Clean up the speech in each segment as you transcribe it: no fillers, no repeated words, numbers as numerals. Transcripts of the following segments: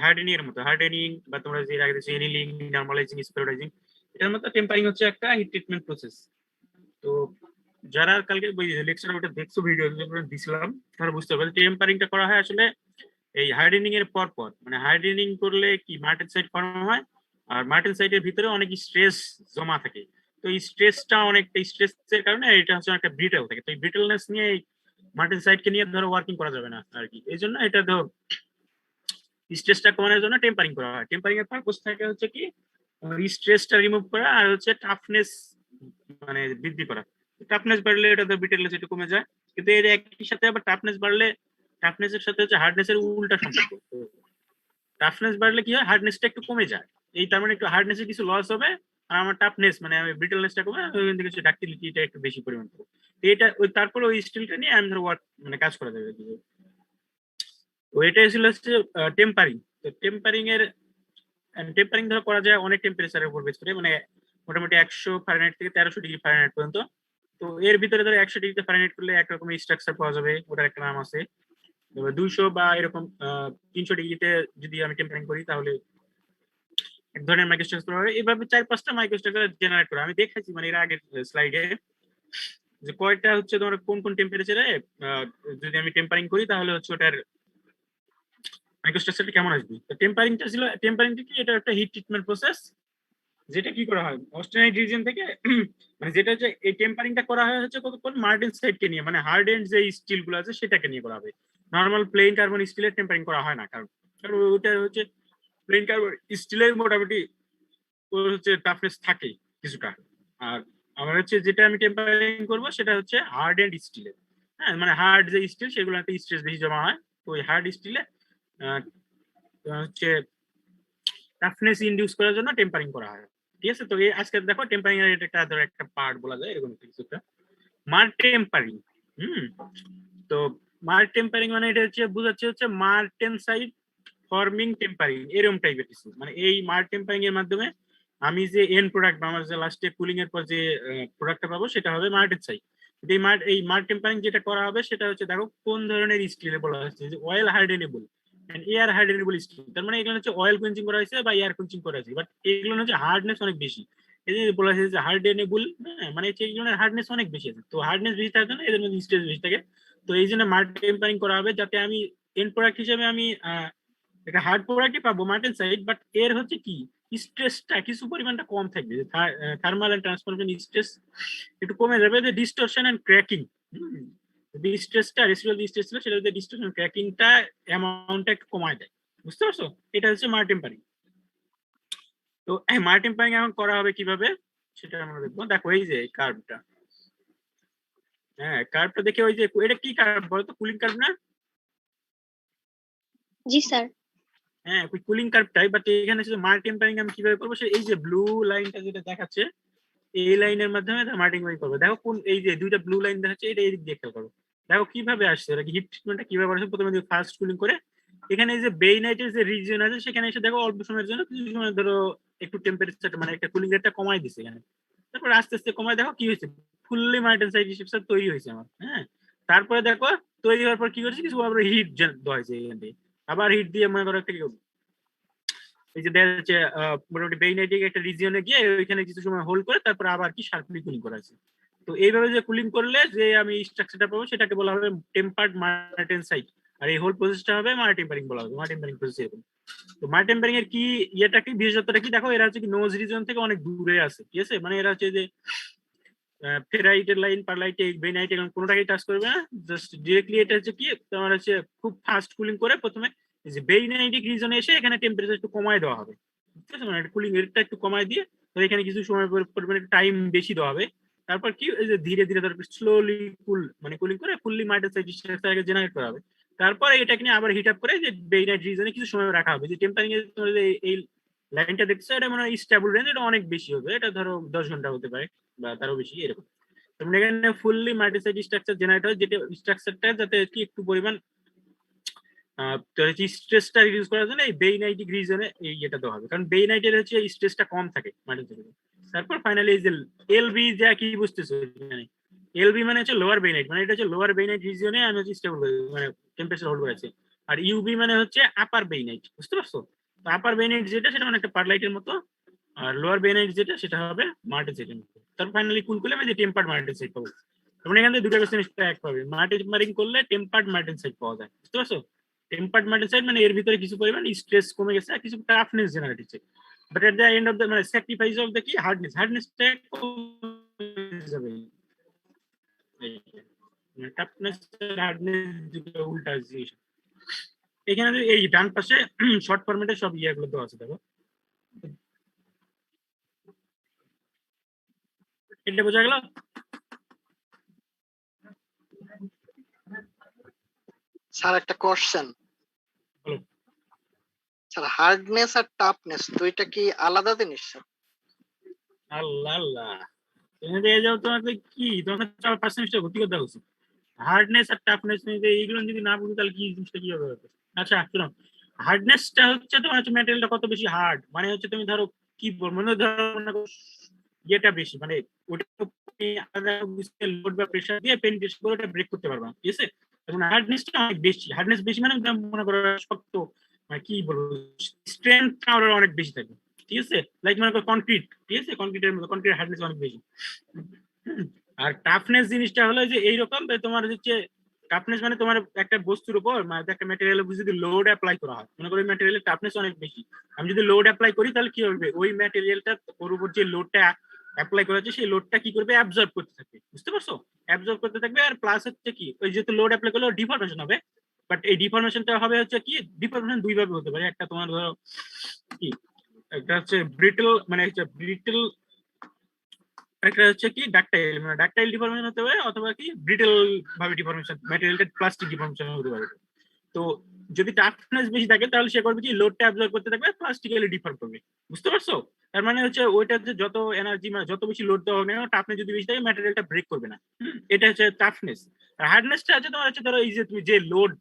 Hardening এর মতো, hardening বা তোমরা যে আগে দেখছো এনিলিং, নরমালাইজিং, স্পেরাইজিং, এটার মতো টেম্পারিং হচ্ছে একটা হিট ট্রিটমেন্ট প্রসেস। তো যারা কালকে লেকচার ওটা দেখছো ভিডিও দিছিলাম তারা বুঝতে পারবে টেম্পারিংটা করা হয় আসলে এই হার্ডেনিং এর পর পর। মানে হার্ডেনিং করলে কি মার্টেনসাইট ফর্ম হয়, আর মার্টেনসাইটের ভিতরে অনেক স্ট্রেস জমা থাকে। তো এই স্ট্রেসটা অনেকটা স্ট্রেসের কারণে এটা হচ্ছে একটা ব্রিটেল থাকে। তো এই ব্রিটেলনেস নিয়ে এই মার্টেনসাইটকে নিয়ে ধরো ওয়ার্কিং করা যাবে না আর কি। এই জন্য এটা ধরো স্ট্রেসটা কমানোর জন্য টেম্পারিং করা হয়। টেম্পারিং এর পারপাস থাকে হচ্ছে কি স্ট্রেসটা রিমুভ করা আর হচ্ছে টাফনেস মানে বৃদ্ধি করা। টাফনেস বাড়লে এটা তো ব্রিটেলনেস একটু কমে যায়, কিন্তু এর একই সাথে আবার টাফনেস বাড়লে টাফনেসের সাথে হচ্ছে হার্ডনেস এর উল্টা সম্পর্ক। তো টাফনেস বাড়লে কি হয়, হার্ডনেসটা একটু কমে যায়। এই তার মানে একটু হার্ডনেসে কিছু লস হবে, আর আমার টাফনেস মানে আমি ব্রিটেলনেসটা কমে ওইখান থেকে কিছু ডাক্টিলিটিটা একটু বেশি পরিমাণ পাবো। এটা ওই তারপর ওই স্টিলটা নিয়ে আমি ধরো ওয়ার্ক মানে কাজ করা যাবে। তো এটা ছিল হচ্ছে টেম্পারিং। তো টেম্পারিং ধরো করা যায় অনেক টেম্পারেচারের উপর বেস করে, মানে মোটামুটি 100 ফারেনহাইট থেকে 1300 ডিগ্রি ফারেনহাইট পর্যন্ত। তো এর ভিতরে ধরো 100 ডিগ্রিতে ফারেনহাইট করলে একরকম স্ট্রাকচার পাওয়া যাবে, ওটার একটা নাম আছে। 200 বা এরকম 300 ডিগ্রিতে যদি আমি টেম্পারিং করি তাহলে এক ধরনের মাইক্রোস্ট্রাকচার পাওয়া যাবে। এভাবে 4-5টা মাইক্রোস্ট্রাকচার জেনারেট করা আমি দেখাচ্ছি মানে এর আগের স্লাইডে, যে কয়টা হচ্ছে তোমার কোন কোন টেম্পারেচারে যদি আমি টেম্পারিং করি তাহলে হচ্ছে ওটার মাইক্রোস্ট্রাকচারটা কেমন আসবে। তো টেম্পারিংটা কি, এটা একটা হিট ট্রিটমেন্ট প্রসেস, যেটা কি করা হয় অস্টেনাইট রিজিয়ন থেকে মানে যেটা হচ্ছে এই টেম্পারিংটা করা হয় হচ্ছে কতক্ষণ মার্টেনসাইটকে নিয়ে, মানে হার্ডেন্ড যে স্টিল গুলো আছে সেটাকে নিয়ে করা হবে। নর্মাল প্লেন কার্বন স্টিলের টেম্পারিং করা হয় না, কারণ কারণ ওটা হচ্ছে প্লেন কার্বন স্টিলের মোটামুটি ওর হচ্ছে টাফনেস থাকে কিছুটা। আর আমার হচ্ছে যেটা আমি টেম্পারিং করবো সেটা হচ্ছে হার্ড এন্ড স্টিলের। হ্যাঁ, মানে হার্ড যে স্টিল সেগুলো একটা স্ট্রেস বেশি জমা হয়। তো ওই হার্ড স্টিলে হচ্ছে টাফনেস ইনডিউস করার জন্য টেম্পারিং করা হয়। ঠিক আছে, তো এই আজকে দেখো টেম্পারিং এর এটা ধরো একটা পার্ট বলা যায় এরকম কিছু একটা মার টেম্পারিং। হুম, তো মার টেম্পারিং মানে এটা হচ্ছে বোঝাচ্ছে হচ্ছে মার্টেনসাইট ফর্মিং টেম্পারিং এরকম টাইপের কিছু। মানে এই মার টেম্পারিং এর মাধ্যমে আমি যে এন্ড প্রোডাক্ট বা আমার যে লাস্টে কুলিং এর পর যে প্রোডাক্টটা পাবো সেটা হবে মার্টেনসাইট। এই মার টেম্পারিং যেটা করা হবে সেটা হচ্ছে দেখো কোন ধরনের স্টিলে বলা হচ্ছে যে অয়েল হার্ডেনেবল এন্ড এয়ার হার্ডেনেবল স্টিল। তার মানে এগুলো হচ্ছে অয়েল কুইঞ্চিং করা হয়েছে বা এয়ার কুইঞ্চিং করা হয়েছে, বাট এগুলো হচ্ছে হার্ডনেস অনেক বেশি। এই যে বলা হয়েছে যে হার্ডেনেবল, হ্যাঁ মানে হচ্ছে এগুলোর হার্ডনেস অনেক বেশি আছে। তো হার্ডনেস বেশি থাকার জন্য এদের মধ্যে স্ট্রেস বেশি থাকে। তো এই জন্য মার টেম্পারিং করা হবে যাতে আমি এন্ড প্রোডাক্ট হিসেবে আমি একটা হার্ড প্রোডাক্টই পাবো মার্টেনসাইট, বাট এর হচ্ছে কি স্ট্রেসটা কিছু পরিমাণটা কম থাকবে, থার্মাল এন্ড ট্রান্সফরমেশন স্ট্রেস একটু কমে যাবে, যে ডিস্টরশন এন্ড ক্র্যাকিং স্ট্রেসটা রেসিডুয়াল যে স্ট্রেস ছিল সেটা যদি ডিস্টরশন ক্র্যাকিংটা অ্যামাউন্টটা একটু কমায় দেয়। বুঝতে পারছো, এটা হচ্ছে মার টেম্পারিং। তো মার টেম্পারিং এখন করা হবে কিভাবে সেটা আমরা দেখবো। দেখো এই যে কার্ভটা, হ্যাঁ কার্ভটা দেখে ওই যে এটা কি কার্ভ বলতো, কুলিং কার্ভ না? জি স্যার। হ্যাঁ ওই কুলিং কার্ভটাই, বাট এখানে শুধু মার টেম্পারিং আমি কিভাবে করবো এই যে ব্লু লাইনটা যেটা দেখাচ্ছে এই লাইনের মাধ্যমে মার্টিং করবে। দেখো কোন এই যে দুইটা ব্লু লাইন দেখাচ্ছে এটা এদিক দিয়ে খেয়াল করো। দেখো কিভাবে আসছে এটা, হিট ট্রিটমেন্টটা কিভাবে আসছে। প্রথমে ফার্স্ট কুলিং করে এখানে যে বেইনাইটের যে রিজিয়ন আছে সেখানে এসে দেখো অল্প সময়ের জন্য কিছু সময় ধরো একটু টেম্পারেচার মানে একটা কুলিং রেটটা কমাই দিছে এখানে। তারপর আস্তে আস্তে কমায় দেখো কি হয়েছে, ফুললি মার্টেনসাইট স্ট্রাকচার তৈরি হয়েছে আমার। হ্যাঁ, তারপরে দেখো তৈরি হওয়ার পর কি করছে, কিছু আবার হিট দেওয়া হয়েছে এখান থেকে। আবার হিট দিয়ে মনে করো একটা এই যে দেখা যাচ্ছে মোটামুটি বেইনাইটিক একটা রিজিয়নে গিয়ে ওইখানে কিছু সময় হোল্ড করে তারপর আবার কি শার্পলি কুলিং করা আছে। তো এইভাবে যে কুলিং করলে যে আমি স্ট্রাকচারটা পাবো সেটাকে বলা হবে টেম্পার্ড মার্টেনসাইট। আর এই হোল প্রসেসটা হবে মার টেম্পারিং বলা হবে, মার টেম্পারিং প্রসেস এরকম। তো মার টেম্পারিং এর কি ইয়েটা কি বিশেষত্বটা কি, দেখো এরা হচ্ছে কি নোজ রিজন থেকে অনেক দূরে আছে। ঠিক আছে, মানে এরা হচ্ছে যে ফেরাইটের লাইন পারলাইট বেনাইট এরকম কোনোটাকেই টাচ করবে না, জাস্ট ডিরেক্টলি এটা হচ্ছে কি তোমার হচ্ছে খুব ফাস্ট কুলিং করে প্রথমে যে বেইনাইটিক রিজনে এসে এখানে টেম্পারেচার একটু কমায় দেওয়া হবে। ঠিক আছে, মানে কুলিং রেটটা একটু কমায় দিয়ে তো এখানে কিছু সময় পরিমাণে টাইম বেশি দেওয়া হবে। তারপর কি এই যে ধীরে ধীরে তারপর স্লোলি মানে কুলিং করে ফুললি মার্টেনসাইট স্ট্রাকচারকে জেনারেট করা হবে। তারপর এটাকে নিয়ে আবার হিট আপ করে যে বেইনাইট রিজনে কিছু সময় রাখা হবে। যে টেম্পারিং এর তোমরা যে এই লাইনটা দেখছো এটা মনে হয় স্টেবল রেঞ্জ, এটা অনেক বেশি হবে, এটা ধরো 10 ঘন্টা হতে পারে বা তারও বেশি এরকম। তারপরে এখানে ফুললি মাল্টিসাইড স্ট্রাকচার জেনারেট হয়, যেটা স্ট্রাকচারটা যাতে কি একটু পরিমাণ স্ট্রেসটা রিডিউস করার জন্য এই বেইনাইটিক রিজনে এই এটা দেওয়া হবে, কারণ বেইনাইটের হচ্ছে স্ট্রেসটা কম থাকে মাল্টিসাইডে। তারপর ফাইনালি এই যে এলবি যা কি বুঝতেছো এখানে, এলবি মানে হচ্ছে লোয়ার বেইনাইট, মানে এটা হচ্ছে লোয়ার বেইনাইট রিজনে আমি হচ্ছে স্টেবল মানে টেম্পারেচার হোল্ড করেছি। আর ইউবি মানে হচ্ছে আপার বেইনাইট, বুঝতে পারছো? তো আপার বেইনাইট যেটা সেটা মানে একটা পারলাইটের মতো, আর লোয়ার বেইনাইট যেটা সেটা হবে মার্টেনসাইটের মতো। তারপর ফাইনালি কুল করলে আমি যে টেম্পার্ড মার্টেনসাইট পাবো। তোমরা এখান থেকে দুটো কোশ্চেন এক পাবে, মার্টিন করলে টেম্পার্ড মার্টেনসাইট পাওয়া যায়, বুঝতে পারছো? টেম্পার্ড মার্টেনসাইট মানে এর ভিতরে কিছু পরিমাণ স্ট্রেস কমে গেছে আর কিছু টাফনেস জেনারেট হচ্ছে, but at the end of the মানে স্যাক্রিফাইস অফ দ্য কি হার্ডনেসটা কমে যাবে। টাফনেস আর হার্ডনেস দুটো উল্টা জিনিস। এখানে এই ডান পাশে শর্ট ফরম্যাটে সব ইয়াগুলো দেওয়া আছে, দেখো এটা বোঝা গেল? স্যার একটা কোশ্চেন, বলো। স্যার হার্ডনেস আর টাফনেস দুইটা কি আলাদা জিনিস স্যার? আল্লাহ আল্লাহ, এখানে এই যাও তোমাকে কি তোমাকে 4-5 সেমিস্টার ভর্তি করতে হচ্ছে হার্ডনেস আর টাফনেস নিয়ে, এইগুলো যদি না বুঝি তাহলে কি জিনিসটা কি হবে? আচ্ছা শোনো, হার্ডনেসটা হচ্ছে তোমার হচ্ছে ম্যাটেরিয়ালটা কত বেশি হার্ড, মানে হচ্ছে তুমি ধরো কি বলবো, মানে ধরো ইয়েটা বেশি, মানে ওটা লোড বা প্রেসার দিয়ে পেনিট্রেশন করে ওটা ব্রেক করতে পারবা, ঠিক আছে? এবং হার্ডনেসটা অনেক বেশি, হার্ডনেস বেশি মানে মনে করো শক্ত, মানে কি বলবো, স্ট্রেংথটা অনেক বেশি থাকে, ঠিক আছে? লাইক মনে করো কনক্রিট, ঠিক আছে? কনক্রিটের মতো কনক্রিটের হার্ডনেস অনেক বেশি। আর টাফনেস জিনিসটা হলো যে এইরকম, তোমার হচ্ছে টাফনেস মানে তোমার একটা বস্তুর উপর মানে একটা ম্যাটেরিয়ালের উপর যদি লোড অ্যাপ্লাই করা হয়, মনে করো ওই ম্যাটেরিয়ালের টাফনেস অনেক বেশি, আমি যদি লোড অ্যাপ্লাই করি তাহলে কি হবে, ওই ম্যাটেরিয়ালটা ওর উপর যে লোডটা অ্যাপ্লাই করা হচ্ছে সেই লোডটা কি করবে, অ্যাবজর্ব করতে থাকবে, বুঝতে পারছো? অ্যাবজর্ব করতে থাকবে, আর প্লাস হচ্ছে কি ওই যেহেতু লোড অ্যাপ্লাই করলে ডিফরমেশন হবে, বাট এই ডিফরমেশনটা হবে হচ্ছে কি, ডিফরমেশন দুই ভাবে হতে পারে, একটা তোমার ধরো কি, একটা হচ্ছে ব্রিটল, মানে হচ্ছে ব্রিটল, একটা হচ্ছে কি ডাকটাইল, মানে ডাকটাইল ডিফরমেশন হতে পারে, অথবা কি ব্রিটল ভাবে ডিফরমেশন, ম্যাটেরিয়ালটা প্লাস্টিক ডিফরমেশন হতে পারে। তো যদি টাফনেস বেশি থাকে তাহলে সে করবে কি, লোডটা অ্যাবজর্ব করতে থাকবে, প্লাস্টিক্যালি ডিফর্ম করবে, বুঝতে পারছো? তার মানে হচ্ছে ওইটা যে যত এনার্জি মানে যত বেশি লোড দেওয়া হবে না, টাফনেস যদি বেশি থাকে ম্যাটেরিয়ালটা ব্রেক করবে না, এটা হচ্ছে টাফনেস। আর হার্ডনেসটা আছে তোমার হচ্ছে ধরো এই যে তুমি যে লোড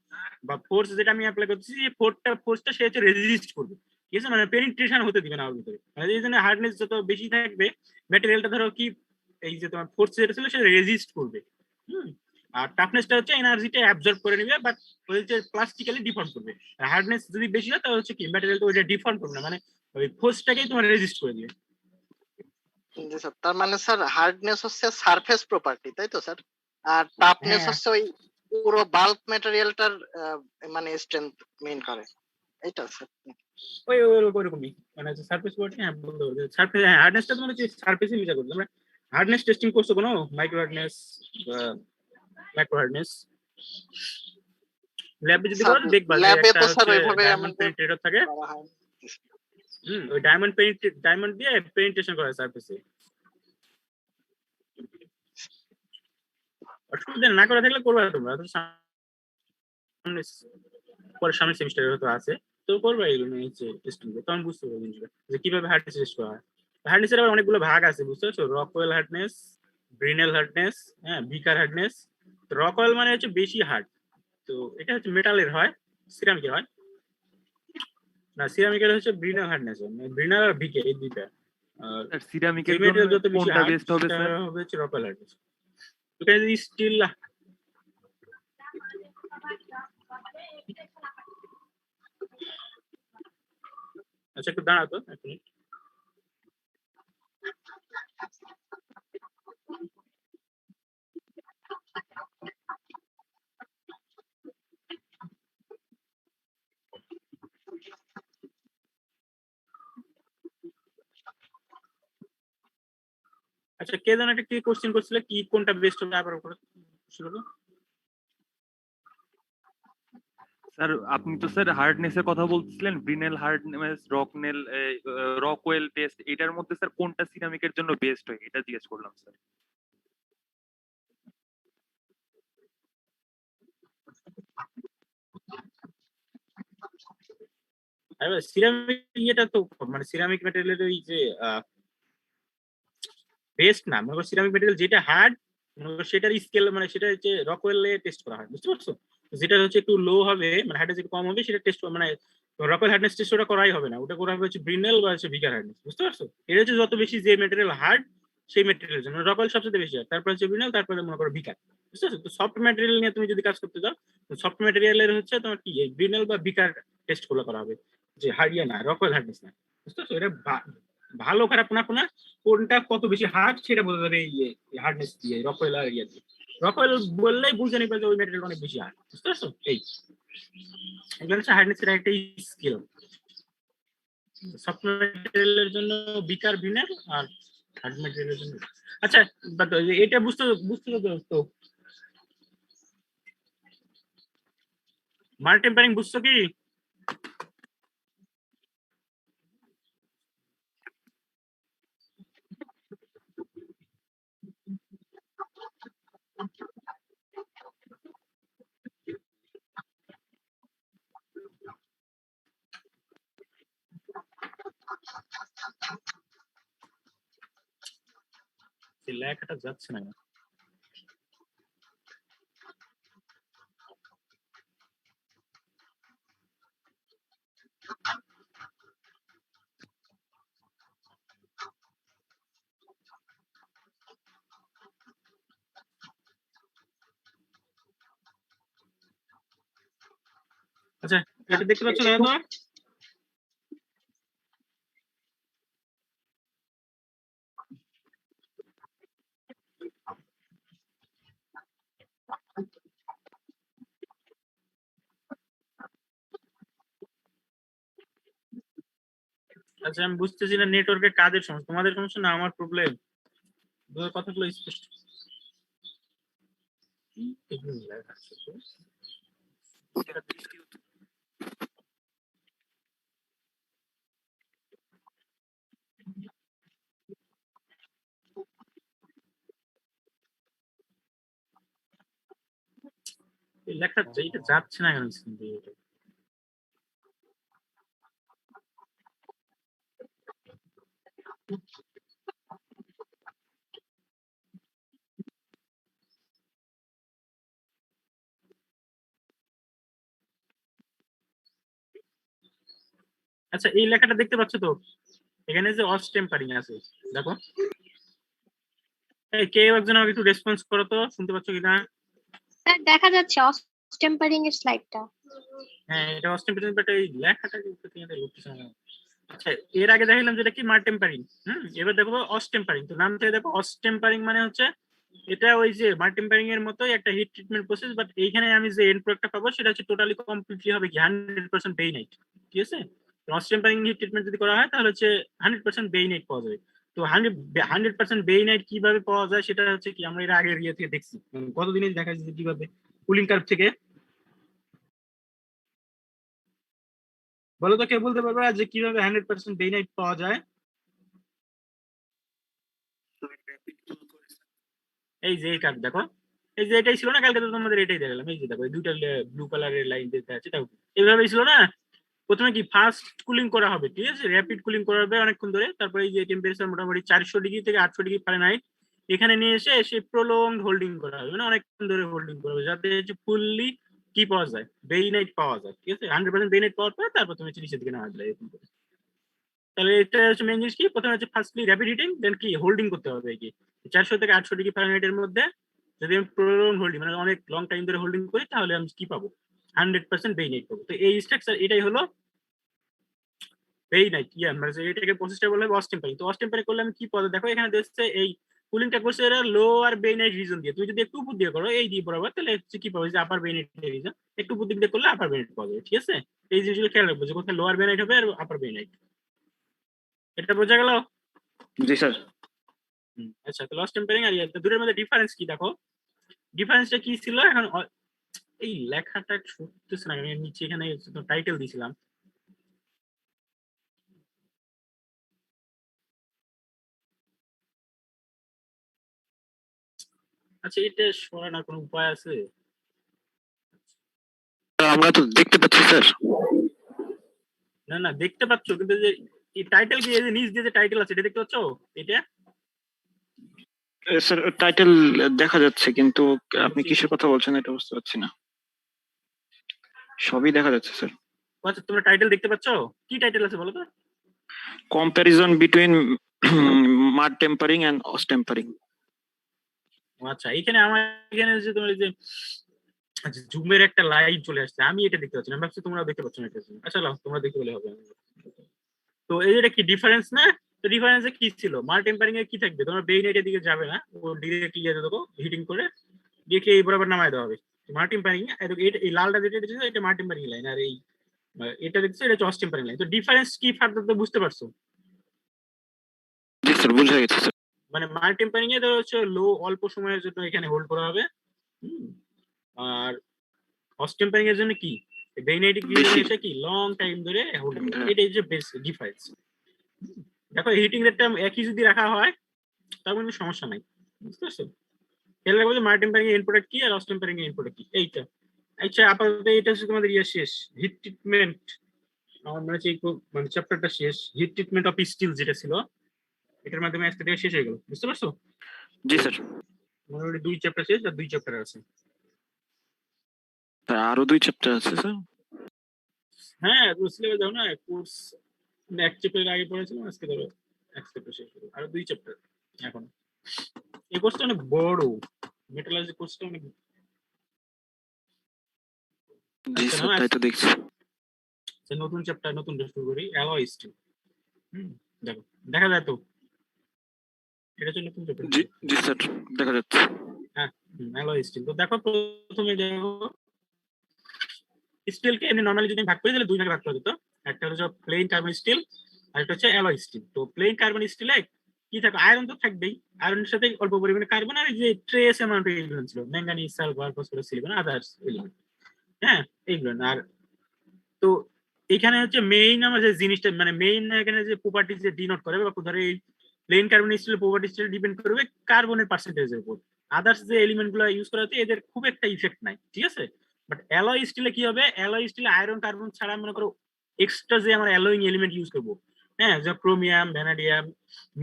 বা ফোর্স যেটা আমি অ্যাপ্লাই করতেছি, যে ফোর্সটা সে হচ্ছে রেজিস্ট করবে, ঠিক আছে? মানে পেনিট্রেশন হতে দিবে না ওর ভিতরে, মানে এই জন্য হার্ডনেস যত বেশি থাকবে ম্যাটেরিয়ালটা ধরো কি এই যে তোমার ফোর্স যেটা ছিল সেটা রেজিস্ট করবে। আর টাফনেসটা হচ্ছে এনার্জিটা অ্যাবজর্ব করে নেবে, বাট হচ্ছে প্লাস্টিক্যালি ডিফর্ম করবে। আর হার্ডনেস যদি বেশি হয় তাহলে হচ্ছে কি ম্যাটেরিয়ালটা ওইটা ডিফর্ম করবে না, মানে ওই ফোর্সটাকেই তোমার রেজিস্ট করে দিবে। জি স্যার, তার মানে স্যার হার্ডনেস হচ্ছে সারফেস প্রপার্টি, তাই তো স্যার? আর টাফনেস হ্যাঁ হচ্ছে ওই পুরো বাল্ক ম্যাটেরিয়ালটার মানে স্ট্রেংথ মেইন করে, এইটা স্যার? ওই ওইরকমই, মানে হচ্ছে সারফেস বডি, হ্যাঁ বলতে পারবো সারফেস, হ্যাঁ হার্ডনেসটা তোমার হচ্ছে সারফেসে মিশা করবে। আমরা হার্ডনেস টেস্টিং করছো কোনো, মাইক্রো হার্ডনেস বা ম্যাক্রো হার্ডনেস? ল্যাবে যদি স্যার করো দেখবা যে ল্যাবে একটা তো স্যার হচ্ছে ওইভাবে ডায়মন্ড আমাদের পেনিট্রেটর থাকে, করা হয়। ওই ডায়মন্ড দিয়ে পেনিট্রেশন করা হয় সারফেসে। অসুবিধা না করে থাকলে করবা তোমরা, তো সামনে পরে সামনের সেমিস্টারে হয়তো আছে, তো করবা এগুলো নিয়ে হচ্ছে টেস্টিং, তখন বুঝতে পারবে জিনিসটা যে কিভাবে হার্ডনেস টেস্ট করা হয়। হার্ডনেসের আবার অনেকগুলো ভাগ আছে, বুঝতে পারছো? রকওয়েল হার্ডনেস, ব্রিনেল হার্ডনেস, হ্যাঁ বিকার হার্ডনেস। রকওয়েল মানে হচ্ছে বেশি হার্ড, তো এটা হচ্ছে মেটালের হয়, সিরামিকের হয় না, সিরামিকের হচ্ছে ব্রিনেল হার্ডনেস, ব্রিনেল আর বিকে এই দুইটা। আর স্যার যে সিরামিকের জন্য মেটেরিয়াল যত বেশি কোনটা হার্ড বেস্ট হবে সেটা স্যার? হবে হচ্ছে রকওয়েল হার্ডনেস। ওখানে যদি স্টিল, আচ্ছা একটু দাঁড়া তো এক মিনিট। আচ্ছা কে যেন একটা কি কোশ্চেন করছিল, কি কোনটা বেস্ট হবে আবার উপরে ছিল তো? স্যার আপনি তো স্যার হার্ডনেস এর কথা বলছিলেন, ব্রিনেল হার্ডনেস, রকনেল, রকওয়েল টেস্ট, এটার মধ্যে স্যার কোনটা সিরামিকের জন্য বেস্ট হয় এটা জিজ্ঞেস করলাম স্যার। সিরামিক ইয়েটা তো মানে সিরামিক ম্যাটেরিয়ালের ওই যে বেস্ট না, মনে করো সিরামিক ম্যাটেরিয়াল যেটা হার্ড সেটার স্কেল, মানে সেটা হচ্ছে রকওয়েলে টেস্ট করা হয়, বুঝতে পারছো? যেটা হচ্ছে একটু লো হবে, মানে হার্ডনেস একটু কম হবে, সেটা টেস্ট মানে রকওয়েল হার্ডনেস টেস্ট ওটা করাই হবে না, ওটা করা হবে হচ্ছে ব্রিনেল বা হচ্ছে ভিগার হার্ডনেস, বুঝতে পারছো? এটা হচ্ছে যত বেশি যে ম্যাটেরিয়াল হার্ড সেই ম্যাটেরিয়ালের জন্য রক অয়েল সবচেয়ে বেশি হয়, তারপর হচ্ছে ব্রিনেল, তারপরে মনে করো বিকার। বুঝতে পারছো? তো সফট ম্যাটেরিয়াল নিয়ে তুমি যদি কাজ করতে যাও, সফট ম্যাটেরিয়ালের হচ্ছে তোমার কি এই ব্রিনেল বা বিকার টেস্ট গুলো করা হবে, যে হার্ডিয়া না, রক অয়েল হার্ডনেস না। বুঝতে পারছো? এটা ভালো খারাপ না কোনা কোনটা কত বেশি হার্ড সেটা বোঝা যাবে এই হার্ডনেস দিয়ে, রক অয়েল আর ইয়ে দিয়ে। রক অয়েল বললেই বুঝে নিবে যে ওই ম্যাটেরিয়াল অনেক বেশি হার্ড। বুঝতে পারছো? এই এগুলো হচ্ছে হার্ডনেসের একটা স্কিল। সফট ম্যাটেরিয়ালের জন্য বিকার ভিনার, আর হার্ড ম্যাটেরিয়ালের জন্য। আচ্ছা এটা বুঝতে বুঝতে তো মার টেম্পারিং বুঝছো কি? লেখাটা যাচ্ছে না। আচ্ছা এটা দেখতে পাচ্ছ না তো? আচ্ছা আমি বুঝতেছি না নেটওয়ার্কের কাজের সমস্যা, তোমাদের সমস্যা না আমার প্রবলেম। কথাগুলো স্পষ্ট লেখা এটা যাচ্ছে না কেন স্ক্রিন দিয়ে? আচ্ছা এই লেখাটা দেখতে পাচ্ছ তো? এখানে যে অস টেম্পারিং আছে দেখো। এই কেউ একজন আমাকে একটু রেসপন্স করো তো, শুনতে পাচ্ছ কিনা? স্যার দেখা যাচ্ছে টেম্পারিং এর স্লাইডটা। হ্যাঁ এটা অস টেম্পারিং, বাট এই লেখাটা কি তোমাদের উঠছে না? আচ্ছা এর আগে দেখালাম যেটা কি মার টেম্পারিং। এবার দেখো অস টেম্পারিং। তো নাম থেকে দেখো অস টেম্পারিং মানে হচ্ছে এটা ওই যে মার টেম্পারিং এর মতোই একটা হিট ট্রিটমেন্ট প্রসেস, বাট এইখানে আমি যে এন্ড প্রোডাক্টটা পাবো সেটা হচ্ছে টোটালি কমপ্লিটলি হবে কি 100% বেইনাইট। ঠিক আছে? অস টেম্পারিং হিট ট্রিটমেন্ট যদি করা হয় তাহলে হচ্ছে 100% বেইনাইট পাওয়া যাবে। তো 100% বেইনাইট কিভাবে পাওয়া যায় সেটা হচ্ছে কি আমরা এর আগে ইয়ে থেকে দেখছি, কতদিনে দেখা যাচ্ছে কিভাবে কুলিং কার্ভ থেকে। বলো তো কে বলতে পারবে যে কিভাবে 100% বেইনাইট পাওয়া যায়? এই যে এই কার্ড দেখো, এই যে এটাই ছিল না কালকে, তো তোমাদের এটাই দেখালাম। এই যে দেখো এই দুইটা ব্লু কালারের লাইন দেখা যাচ্ছে, দেখো এইভাবেই ছিল না? প্রথমে কি ফার্স্ট কুলিং করা হবে, ঠিক আছে, র্যাপিড কুলিং করা হবে অনেকক্ষণ ধরে, তারপরে এই যে টেম্পারেচার মোটামুটি 400 ডিগ্রি থেকে 800 ডিগ্রি ফারেনহাইট এখানে নিয়ে এসে সে প্রলং হোল্ডিং করা হবে, মানে অনেকক্ষণ ধরে হোল্ডিং করা হবে যাতে হচ্ছে ফুললি কি পাওয়া যায়, বেইনাইট পাওয়া যায়। ঠিক আছে? 100% বেইনাইট পাওয়ার পর তারপর তুমি নিচের দিকে নামা দিলে এরকম করে। তাহলে এটা হচ্ছে মেইন জিনিস কি, প্রথমে হচ্ছে ফার্স্টলি র্যাপিড হিটিং, দেন কি হোল্ডিং করতে হবে কি 400 থেকে 800 ডিগ্রি ফারেনহাইটের মধ্যে। যদি আমি প্রলং হোল্ডিং মানে অনেক লং টাইম ধরে হোল্ডিং করি তাহলে আমি কি পাবো, 100% বেইনাইট পাবো। তো এই স্ট্রাকচার এটাই হলো বেইনাইট। মানে এটাকে প্রসেসটা বলা হয় অস টেম্পারিং। তো অস টেম্পারিং করলে আমি কি পাবো দেখো, এখানে দেখছে এই কুলিংটা করছে এরা লো আর বেইনাইট রিজন দিয়ে। তুমি যদি একটু উপর দিয়ে করো এই দিয়ে বরাবর, তাহলে হচ্ছে কি পাবো যে আপার বেইনাইট রিজন, একটু উপর দিক দিয়ে করলে আপার বেইনাইট পাওয়া যাবে। ঠিক আছে? এই জিনিসগুলো খেয়াল রাখবো যে কোথায় লোয়ার বেইনাইট হবে আর আপার বেইনাইট। এটা বোঝা গেল? জি স্যার। আচ্ছা তো লস টেম্পারিং আর দুটোর মধ্যে ডিফারেন্স কি দেখো, ডিফারেন্সটা কি ছিল এখন এই লেখাটা শুনতেছে না, আমি নিচে এখানে টাইটেল দিয়েছিলাম। আচ্ছা এটা সরানোর কোনো উপায় আছে? আমরা তো দেখতে পাচ্ছি স্যার। না না দেখতে পাচ্ছ, কিন্তু যে এই টাইটেল কি, এই যে নিচ দিয়ে যে টাইটেল আছে এটা দেখতে পাচ্ছ? এটা স্যার টাইটেল দেখা যাচ্ছে, কিন্তু আপনি কিসের কথা বলছেন এটা বুঝতে পারছি না। সবই দেখা যাচ্ছে স্যার। আচ্ছা তোমরা টাইটেল দেখতে পাচ্ছ? কি টাইটেল আছে বলো তো? Comparison between martempering and austempering. আচ্ছা এখানে আমার এখানে যে তোমার এই যে জুমের একটা লাইন চলে আসছে, আমি এটা দেখতে পাচ্ছি না, আমি ভাবছি তোমরা দেখতে পাচ্ছ না এটা। আচ্ছা লাও, তোমরা দেখতে পেলে হবে। তো এই এটা কি ডিফারেন্স না? তো ডিফারেন্সে কি ছিল? মার টেম্পারিং এ কি থাকবে, তোমার বেইন এর দিকে যাবে না, ও ডিরেক্টলি যেতে দেবো হিটিং করে দিয়ে এই বরাবর নামায় দেওয়া হবে। মার টেম্পারিং এই লালটা যেটা দেখছো এটা মার টেম্পারিং লাইন, আর এই এটা দেখছো এটা হচ্ছে অস টেম্পারিং লাইন। তো ডিফারেন্স কি ফার্দার তো বুঝতে পারছো? জি স্যার, বুঝা গেছে স্যার। মানে মার টেম্পারিং এ ধরো হচ্ছে লো অল্প সময়ের জন্য এখানে হোল্ড করা হবে, আর অস টেম্পারিং এর জন্য কি বেইনেটিক বেশি। এসে কি লং টাইম ধরে হোল্ড করবে। এটাই যে বেস ডিফারেন্স। দেখো হিটিং রেটটা একই যদি রাখা হয় তার কোনো সমস্যা নাই, বুঝতে পারছো? খেয়াল রাখবো যে মার টেম্পারিং এর ইনপুট কি আর অস টেম্পারিং এর ইনপুট কি, এইটা। আচ্ছা আপাতত এটা হচ্ছে তোমাদের ইয়া শেষ, হিট ট্রিটমেন্ট। আমার মনে হচ্ছে মানে চ্যাপ্টারটা শেষ, হিট ট্রিটমেন্ট অফ স্টিল যেটা ছিল এটার মাধ্যমে আজকে থেকে শেষ হয়ে গেল, বুঝতে পারছো? জি স্যার। মোটামুটি 2 চ্যাপ্টার শেষ আর 2 চ্যাপ্টার আছে। স্যার আরো 2 চ্যাপ্টার আছে স্যার। হ্যাঁ সিলেবাস দাও না, কোর্স এক চ্যাপ্টার আগে পড়েছিলাম, আজকে ধরো এক চ্যাপ্টার শেষ হলো, আরো 2 চ্যাপ্টার এখন। এই কোর্সটা অনেক বড়, মেটালজি কোর্সটা অনেক। জি আচ্ছা স্যার, না তাই তো দেখছি। নতুন চ্যাপ্টার নতুন শুরু করি, অ্যালয় স্টিল। দেখো দেখা যায় তো এটা হচ্ছে নতুন চ্যাপ্টার। জি জি স্যার, দেখা যাচ্ছে। হ্যাঁ অ্যালয় স্টিল। তো দেখো প্রথমে দেখো স্টিলকে এমনি নরমালি যদি ভাগ করি তাহলে 2 ভাগে ভাগ করা যেত। একটা হচ্ছে প্লেন কার্বন স্টিল আর একটা হচ্ছে অ্যালয় স্টিল। তো প্লেন কার্বন স্টিলে কি থাকে, আয়রন তো থাকবেই, আয়রনের সাথে অল্প পরিমাণে কার্বন আর এই যে ট্রেস অ্যামাউন্ট এলিমেন্ট ছিল, manganese, sulphur, phosphorus, silicon, others element. হ্যাঁ এইগুলো। আর তো এখানে হচ্ছে মেইন আমার যে জিনিসটা মানে মেইন এখানে যে প্রপার্টি যে ডিনোট করে বা ধরো এই প্লেন কার্বন স্টিলের প্রপার্টিটা ডিপেন্ড করবে কার্বনের পার্সেন্টেজের উপর। আদার্স যে এলিমেন্ট গুলো ইউজ করা হচ্ছে এদের খুব একটা ইফেক্ট নাই, ঠিক আছে? বাট অ্যালয় স্টিলে কি হবে, অ্যালয় স্টিলে আয়রন কার্বন ছাড়া মনে করো এক্সট্রা যে আমরা অ্যালয়িং এলিমেন্ট ইউজ করবো, হ্যাঁ যে ক্রোমিয়াম, ভ্যানাডিয়াম,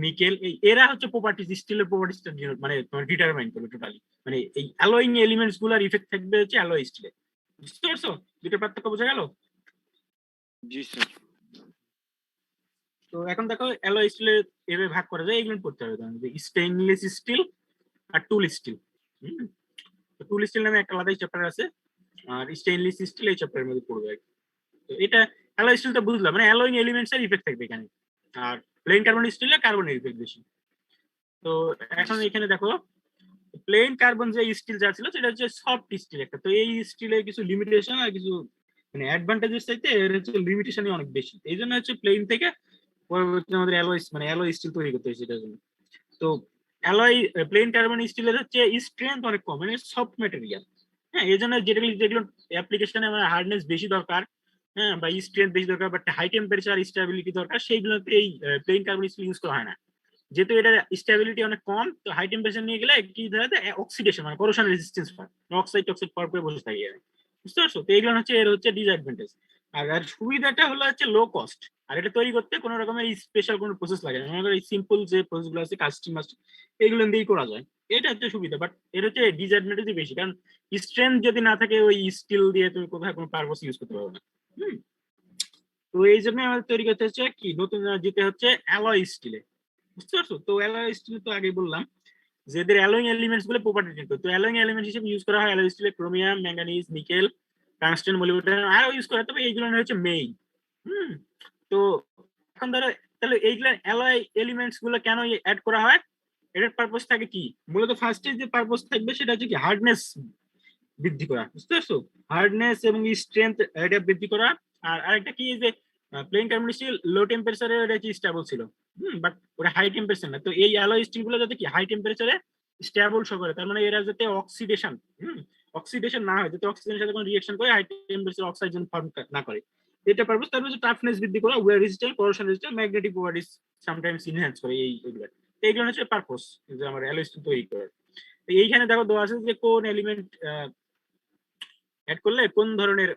নিকেল, এরা হচ্ছে প্রপার্টিজ স্টিলের প্রপার্টিজটা মানে তোমার ডিটারমাইন করবে টোটালি। মানে এই অ্যালয়িং এলিমেন্টস গুলোর ইফেক্ট থাকবে হচ্ছে অ্যালয় স্টিলে, বুঝতে পারছো? দুটো পার্থক্য বোঝা গেল? জি স্যার। তো এখন দেখো অ্যালয় স্টিলে এভাবে ভাগ করা যায়, এগুলো পড়তে হবে তোমার, যে স্টেইনলেস স্টিল আর টুল স্টিল। টুল স্টিল নামে একটা আলাদাই চ্যাপ্টার আছে, আর স্টেইনলেস স্টিল এই চ্যাপ্টারের মধ্যে পড়বে। তো এটা অ্যালয় স্টিলটা বুঝলাম, মানে অ্যালয়িং এলিমেন্টস এর ইফেক্ট থাকবে এখানে, আর প্লেন কার্বন স্টিলে কার্বনের ইফেক্ট বেশি। তো এখন এখানে দেখো প্লেন কার্বন যে স্টিল যা ছিল সেটা হচ্ছে সফট স্টিল একটা। তো এই স্টিলের কিছু লিমিটেশন আর কিছু মানে অ্যাডভান্টেজের চাইতে এর হচ্ছে লিমিটেশনই অনেক বেশি। এই জন্য হচ্ছে প্লেন থেকে পরবর্তীতে আমাদের অ্যালয় মানে অ্যালয় স্টিল তৈরি করতে হয়েছে এটার জন্য। তো অ্যালয় প্লেন কার্বন স্টিলের হচ্ছে স্ট্রেংথ অনেক কম, মানে সফট ম্যাটেরিয়াল। হ্যাঁ এই জন্য যেগুলো যেগুলো অ্যাপ্লিকেশনে আমার হার্ডনেস বেশি দরকার, হ্যাঁ বা স্ট্রেংথ বেশি দরকার, বাট হাই টেম্পারেচার স্টেবিলিটি দরকার, সেইগুলোতে এই প্লেন কার্বন স্টিল ইউজ করা হয় না। যেহেতু এটার স্টেবিলিটি অনেক কম, তো হাই টেম্পারেচার নিয়ে গেলে কি ধরে অক্সিডেশন মানে করোশন রেজিস্ট্যান্স পায়, অক্সাইড টক্সাইড পাওয়ার করে বসে থাকে। বুঝতে পারছো? তো এইগুলো হচ্ছে এর হচ্ছে ডিসঅ্যাডভান্টেজ। আর সুবিধাটা হলো হচ্ছে লো কস্ট, আর এটা তৈরি করতে কোনো রকমের স্পেশাল কোনো প্রসেস লাগে না। মনে করো এই সিম্পল যে প্রসেস গুলো আছে কাস্টিং মাস্টিং এগুলো দিয়েই করা যায়, এটা হচ্ছে সুবিধা। বাট এর হচ্ছে ডিসঅ্যাডভান্টেজ বেশি, কারণ স্ট্রেংথ যদি না থাকে ওই স্টিল দিয়ে তুমি কোথাও কোনো পারপাস ইউজ করতে পারবে না। তো এই জন্য আমাদের তৈরি করতে হচ্ছে কি নতুন যেতে হচ্ছে অ্যালয় স্টিলে, বুঝতে পারছো? তো অ্যালয় স্টিল তো আগে বললাম যে এদের অ্যালয়িং এলিমেন্টস গুলো প্রপার্টি কিন্তু, তো অ্যালয়িং এলিমেন্ট হিসেবে ইউজ করা হয় অ্যালয় স্টিলে chromium, manganese, nickel, tungsten, molybdenum আরো ইউজ করা হয়, তবে এইগুলো হচ্ছে মেইন। তো এখন ধরো তাহলে এইগুলো অ্যালয় এলিমেন্টস গুলো কেন অ্যাড করা হয়, এটার পারপাস থাকে কি মূলত ফার্স্টে যে পারপাস থাকবে সেটা হচ্ছে কি হার্ডনেস বৃদ্ধি করা, বুঝতে পারছো? হার্ডনেস এবং স্ট্রেংথ এটা বৃদ্ধি করা। আর আরেকটা কি যে প্লেন কার্বন স্টিল লো টেম্পারেচারে এটা কি স্টেবল ছিল, বাট ওটা হাই টেম্পারেচার না। তো এই অ্যালয় স্টিল গুলো যাতে কি হাই টেম্পারেচারে স্টেবল শো করে, তার মানে এরা যাতে অক্সিডেশন অক্সিডেশন না হয়, যাতে অক্সিজেনের সাথে কোনো রিঅ্যাকশন করে হাই টেম্পারেচার অক্সিজেন ফর্ম না করে, এটা পারপাস। তারপর হচ্ছে টাফনেস বৃদ্ধি করা, wear resistant, corrosion resistant, magnetic properties sometimes enhance করে এইগুলো। এইগুলো হচ্ছে পারপাস যে আমার অ্যালয় স্টিল তৈরি করার। এইখানে দেখো দেওয়া আছে যে কোন এলিমেন্ট অ্যাড করলে কোন ধরনের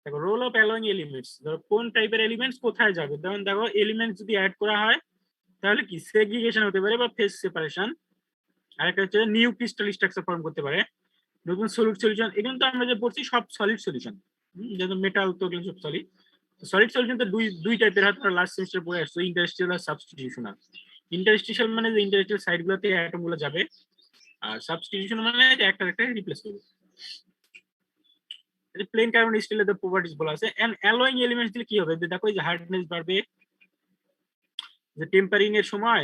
দেখো রোল অফ অ্যালয়িং এলিমেন্টস, ধরো কোন টাইপের এলিমেন্টস কোথায় যাবে। যেমন দেখো এলিমেন্টস যদি অ্যাড করা হয় তাহলে কি সেগ্রিগেশন হতে পারে বা ফেজ সেপারেশন, আরেকটা হচ্ছে নিউ ক্রিস্টাল স্ট্রাকচার ফর্ম করতে পারে, নতুন সলিড সলিউশন। এগুলো তো আমরা যে পড়ছি সব সলিড সলিউশন, যেমন মেটাল তো এগুলো সব সলিড। সলিড সলিউশন তো দুই টাইপের হয়, তোমরা লাস্ট সেমিস্টার পড়ে আসছো, ইন্টারস্টিশিয়াল আর সাবস্টিটিউশনাল। ইন্টারস্টিশিয়াল মানে যে ইন্টারস্টিশিয়াল সাইড গুলোতে অ্যাটম গুলো যাবে, আর সাবস্টিটিউশন মানে যে একটা রিপ্লেস করবে। প্লেন কার্বন স্টিলের প্রপার্টিজ বলা আছে। এন্ড অ্যালয়িং এলিমেন্টস দিলে কি হবে, দেখো এই যে হার্ডনেস বাড়বে, যে টেম্পারিং এর সময়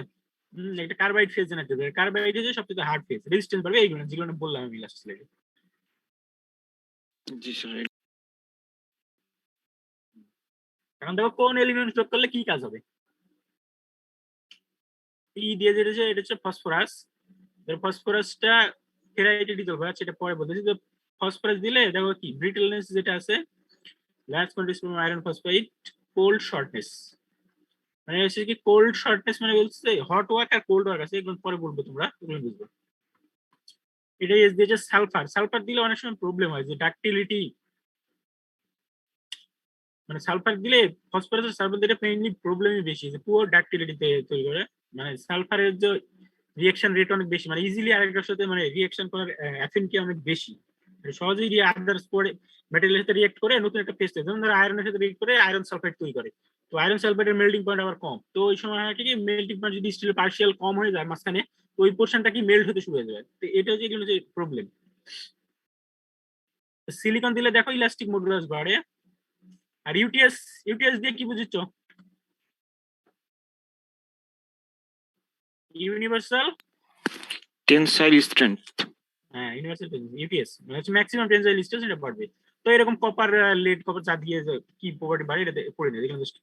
একটা কার্বাইড ফেজ জেনারেট করবে। কার্বাইড হচ্ছে সবচেয়ে হার্ড ফেজ, রেজিস্ট্যান্স বাড়বে, এইগুলো যেগুলো বললাম আমি লাস্ট স্লাইডে। জি স্যার। এখন দেখো কোন এলিমেন্ট যোগ করলে কি কাজ হবে। ই দিয়ে দিয়েছে, এটা হচ্ছে ফসফরাস। ফসফরাসটা ফেরাইটে ডিজলভ হয়, সেটা পরে বলতেছি। যে ফসফরাস দিলে দেখো কি ব্রিটলনেস যেটা আছে, large quantity of iron phosphate, cold shortness, মানে হচ্ছে কি কোল্ড শর্টনেস মানে বলছে হট ওয়ার্ক আর কোল্ড ওয়ার্ক আছে, এগুলো পরে বলবো, তোমরা এগুলো বুঝবে। এটা এস দিয়েছে সালফার। সালফার দিলে অনেক সময় প্রবলেম হয়, যে ডাক্টিলিটি, মানে সালফার দিলে ফসফরাস আর সালফার দিলে মেইনলি প্রবলেমই বেশি, যে পুয়ার ডাক্টিলিটিতে তৈরি করে। মানে সালফারের যে রিঅ্যাকশন রেট অনেক বেশি, মানে ইজিলি আরেকটার সাথে মানে রিঅ্যাকশন করার অ্যাফিনিটি অনেক বেশি, সহজেই আদার্স পরে মেটেরিয়ালের সাথে রিঅ্যাক্ট করে নতুন একটা ফেজ তৈরি। যেমন ধরো আয়রনের সাথে রিঅ্যাক্ট করে আয়রন সালফাইড তৈরি করে, তো আয়রন সালফাইডের মেল্টিং পয়েন্ট আবার কম, তো ওই সময় হয় কি মেল্টিং পয়েন্ট যদি স্টিল পার্শিয়াল কম হয়ে যায় মাঝখানে, তো ওই পোর্শনটা কি মেল্ট হতে শুরু হয়ে যায়। তো এটা হচ্ছে এগুলো যে প্রবলেম। সিলিকন দিলে দেখো ইলাস্টিক মডুলাস বাড়ে। আর ইউটিএস, ইউটিএস দিয়ে কি বুঝছো? Universal tensile strength. হ্যাঁ, ইউনিভার্সাল ইউটিএস মানে হচ্ছে ম্যাক্সিমাম টেনসাইল স্ট্রেস, এটা বাড়বে। তো এরকম কপার লেড কপার চা দিয়ে কি প্রপার্টি বাড়ে, এটা পড়ে নেই, এখানে just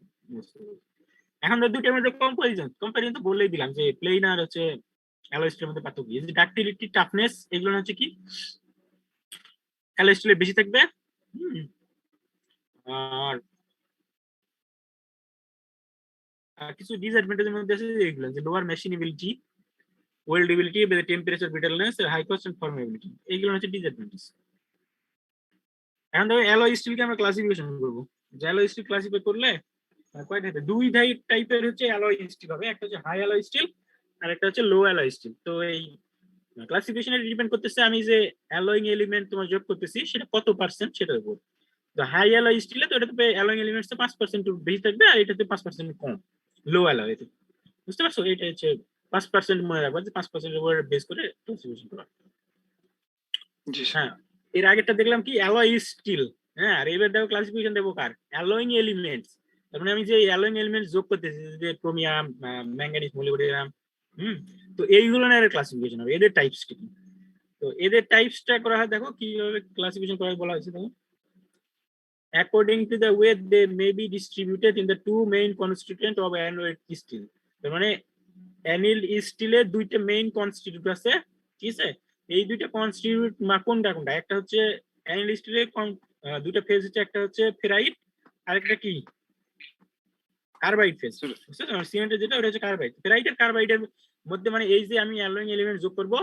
এখন তো দুটোর মধ্যে কম্পারিজন তো বলেই দিলাম, যে প্লেন আর হচ্ছে অ্যালয় স্টিলের মধ্যে পার্থক্য। এই যে ডাক্টিলিটি, টাফনেস, এগুলো হচ্ছে কি অ্যালয় স্টিলে বেশি থাকবে। আর কিছু ডিসঅ্যাডভান্টেজের মধ্যে আছে এগুলো, যে lower machinability, weldability, temperature brittleness, high cost and formability, এইগুলো হচ্ছে ডিসঅ্যাডভান্টেজ। এখন ধরো অ্যালয় স্টিলকে আমরা ক্লাসিফিকেশন করবো। যে অ্যালয় স্টিল ক্লাসিফাই করলে কয় টাইপের, দুই টাইপের হচ্ছে অ্যালয় স্টিল হবে, একটা হচ্ছে হাই অ্যালয় স্টিল আর একটা হচ্ছে লো অ্যালয় স্টিল। তো এই ক্লাসিফিকেশনে ডিপেন্ড করতেছে আমি যে অ্যালয়িং এলিমেন্ট তোমার যোগ করতেছি সেটা কত পার্সেন্ট সেটার উপর। তো হাই অ্যালয় স্টিলে তো এটাতে অ্যালয়িং এলিমেন্টস 5% বেশি থাকবে, আর এটাতে 5% কম, লো অ্যালয়। বুঝতে পারছো, এটা হচ্ছে 5% মনে রাখবা, যে 5% উপর বেস করে ক্লাসিফিকেশন করা। জি স্যার। হ্যাঁ, এর আগেরটা দেখলাম কি অ্যালয় স্টিল। হ্যাঁ, আর এবার দেখো ক্লাসিফিকেশন দেবো কার, অ্যালয়িং এলিমেন্টস। তার মানে আমি যে অ্যালয়িং এলিমেন্টস যোগ করতেছি, যে ক্রোমিয়াম, ম্যাঙ্গানিজ, মোলিবডেনাম, তো এইগুলো না ক্লাসিফিকেশন হবে, এদের টাইপস কি। তো এদের টাইপসটা করা হয়, দেখো কিভাবে ক্লাসিফিকেশন করা বলা হয়েছে দেখো। According to the way they may be distributed in the two main constituent of annealed steel. তার মানে অ্যানিল স্টিলের দুইটা মেইন কনস্টিটিউট আছে, ঠিক আছে? এই দুইটা কনস্টিটিউট কোনটা কোনটা, একটা হচ্ছে অ্যানিল স্টিলের দুইটা ফেজ হচ্ছে, একটা হচ্ছে ফেরাইট আর একটা কি কার্বাইড ফেজ। সিমেন্টের যেটা ওটা হচ্ছে কার্বাইড। ফেরাইটের কার্বাইডের মধ্যে মানে এই যে আমি অ্যালয়িং এলিমেন্ট যোগ করব,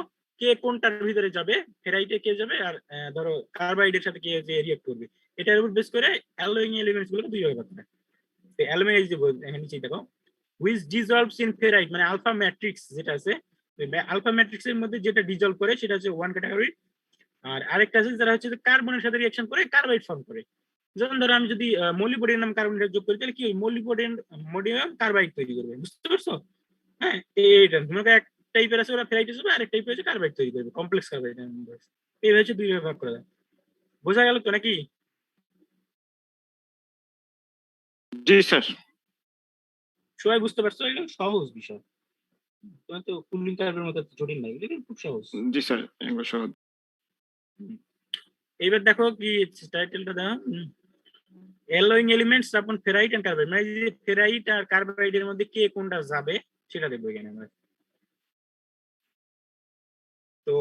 কে কোনটার ভিতরে যাবে, ফেরাইটে কে যাবে আর ধরো কার্বাইডের সাথে কে যে রিঅ্যাক্ট করবে, এটার উপর বেস করে অ্যালয়িং এলিমেন্টস গুলোকে দুই ভাগে ভাগ করা। তো অ্যালয়িং এই যে এখানে নিচে দেখো which dissolves in ferrite, মানে আলফা ম্যাট্রিক্স যেটা আছে, আলফা ম্যাট্রিক্স এর মধ্যে যেটা ডিজলভ করে সেটা হচ্ছে ওয়ান ক্যাটাগরি। আর আরেকটা আছে যারা হচ্ছে কার্বনের সাথে রিঅ্যাকশন করে কার্বাইড ফর্ম করে। যেমন ধরো আমি যদি মলিবডেনাম কার্বনেট যোগ করি, তাহলে কি মলিবডেনাম কার্বাইড তৈরি করবে, বুঝতে পারছো? হ্যাঁ, এইটা তোমাকে এক টাইপের আছে ওরা ফেরাইট হিসেবে, আরেক টাইপের হচ্ছে কার্বাইড তৈরি করবে, কমপ্লেক্স কার্বাইড। এই হচ্ছে দুই ভাগ করা যায়। বোঝা গেল তো নাকি? জি স্যার। সবাই বুঝতে পারছো? এগুলো সহজ বিষয়, তোমার তো কুলিং কার্ভের মতো জটিল নাই, এটা খুব সহজ। জি স্যার, একবার সহজ। এবার দেখো কি টাইটেলটা দাও, অ্যালয়িং এলিমেন্টস আপন ফেরাইট এন্ড কার্বাইড, মানে যে ফেরাইট আর কার্বাইডের মধ্যে কে কোনটা যাবে সেটা দেখবো এখানে আমরা। তো